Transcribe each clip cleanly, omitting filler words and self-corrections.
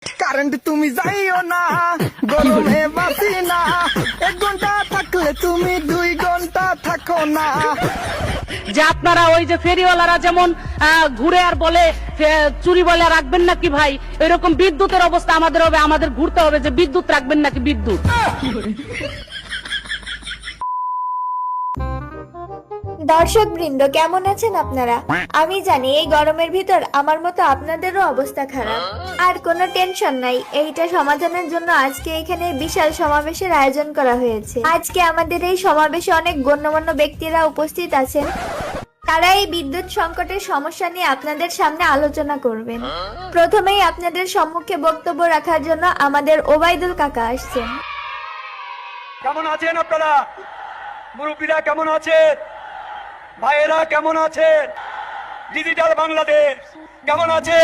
Current তুমি যাইও না, গরমে বাঁচি না, 1 ঘন্টা থাকলে তুমি 2 ঘন্টা থাকো না। যে আপনারা ওই যে ফেরিওয়ালারা যেমন ঘুরে আর বলে চুরি বলে রাখবেন নাকি ভাই, এরকম বিদ্যুতের অবস্থা আমাদের হবে, আমাদের ঘুরতে হবে যে বিদ্যুৎ রাখবেন নাকি বিদ্যুৎ। দর্শক বৃন্দ, কেমন আছেন আপনারা? আমি জানি এই গরমের ভিতর আমার মতো আপনাদেরও অবস্থা খারাপ। আর কোনো টেনশন নাই, এইটা সমাধানের জন্য আজকে এখানে বিশাল সমাবেশের আয়োজন করা হয়েছে। আজকে আমাদের এই সমাবেশে অনেক গণ্যমান্য ব্যক্তিরা উপস্থিত আছেন। তারা এই বিদ্যুৎ সংকটের সমস্যা নিয়ে আপনাদের সামনে আলোচনা করবেন। প্রথমেই আপনাদের সম্মুখে বক্তব্য রাখার জন্য আমাদের ওবায়দুল কাকা আসছেন। কেমন আছেন আপনারা? মুরব্বীরা কেমন আছেন? ভাইয়েরা কেমন আছেন? ডিজিটাল বাংলাদেশ কেমন আছে?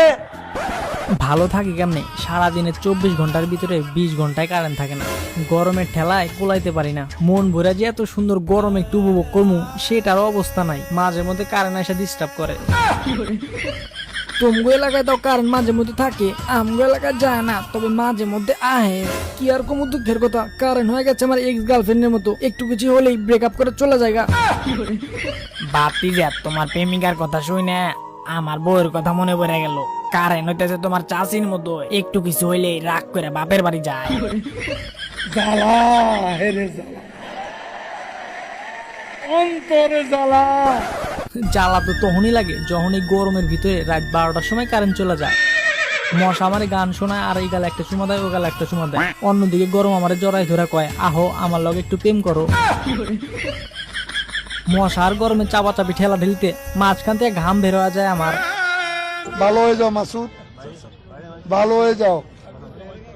ভালো থাকি কেমনে? সারাদিনে 24 ঘন্টার ভিতরে 20 ঘন্টায় কারেন্ট থাকে না। গরমের ঠেলায় কোলাইতে পারি না। মন ভরে যে এত সুন্দর গরম একটু উপভোগ করবো সেটারও অবস্থা নাই। মাঝে মধ্যে কারেন্ট এসে ডিস্টার্ব করে। তোমগো এলাকায় তো কারেন্ট মাঝে মধ্যে থাকে, আমগো এলাকায় যায় না, তবে মাঝে মধ্যে আহে। কি আর কম দুঃখের কথা, কারেন্ট হয়ে গেছে আমার এক্স গার্লফ্রেন্ডের মতো, একটু কিছু হলেই ব্রেকআপ করে চলে যায়। বাতি যা তোমার প্রেমিকার কথা শুনে আমার বউয়ের কথা মনে পড়ে গেল। কারেন্ট হইতেছে তোমার চাষির মতো, একটু কিছু হইলে রাগ করে বাপের বাড়ি যায়। জ্বালা হেরে জ্বালা, অন্তরে জ্বালা। জ্বালা তো তখনই লাগে যখন এই গরমের ভিতরে রাত 12টার সময় কারেন্ট চলে যায়। মশা আমারে গান শোনায় আর এই গালে একটা চুমা দেয়, ও গালে একটা চুমা দেয়। অন্যদিকে গরম আমারে জড়াই ধরে কয়, আহো আমার লগে একটু প্রেম করো। মশা আর গরমে চাপাচাপি ঠেলা ঢেলতে মাঝখান থেকে ঘাম বের হয়ে যায় আমার। ভালো হয়ে যাও মাসুদ, ভালো হয়ে যাও,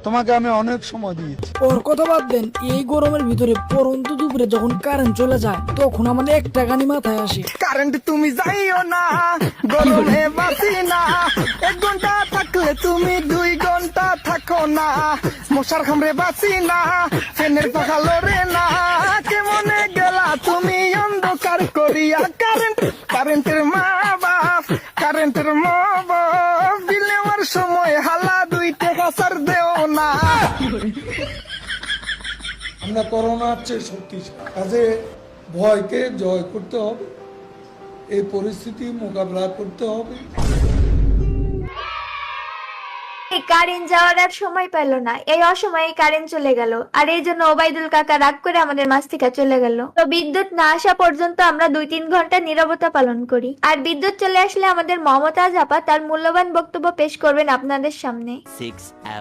তোমাকে আমি অনেক সময় দিয়েছি। ওর কথা বাদ দেন, এই গরমের ভিতরে পরন্ত দুপুরে যখন কারেন্ট চলে যায় তখন আমাদের একটা গানি মাথায় আসে। কারেন্ট তুমি যাইও না, গরমে বাঁচি না, 1 ঘন্টা থাকলে তুমি 2 ঘন্টা থাকো না। মশার কামড়ে বাঁচি না, ফ্যানের পাখা লড়ে না, কেমনে গেলা তুমি অন্ধকার করিয়া। কারেন্টের মা বাপ, কারেন্টের মা বাপ, বিল নেওয়ার সময় হালা 2 টাকা ছাড় দেও না। আমরা করোনার চেয়ে শক্তিশালী, কাজে ভয়কে জয় করতে হবে, এই পরিস্থিতি মোকাবেলা করতে হবে। কারেন্ট যাওয়ার আর সময় পেল না, এই অসময়ে কারেন্ট চলে গেল। আর এই জন্য ওবায়দুল কাকা রাগ করে আমাদের মাঝ থেকে চলে গেল। তো বিদ্যুৎ না আসা পর্যন্ত আমরা 2-3 ঘন্টা নীরবতা পালন করি। আর বিদ্যুৎ চলে আসলে আমাদের মমতাজ আপা তার মূল্যবান বক্তব্য পেশ করবেন আপনাদের সামনে।